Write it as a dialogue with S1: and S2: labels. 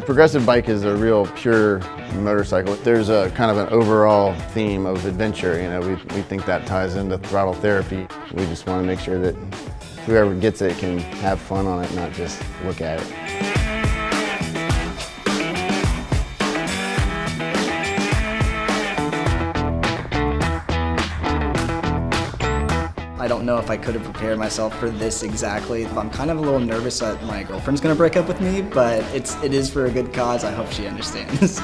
S1: progressive bike is a real pure motorcycle. There's a kind of an overall theme of adventure. You know, we think that ties into throttle therapy. We just want to make sure that whoever gets it can have fun on it, not just look at it.
S2: I don't know if I could have prepared myself for this exactly. I'm kind of a little nervous that my girlfriend's gonna break up with me, but it is for a good cause. I hope she understands.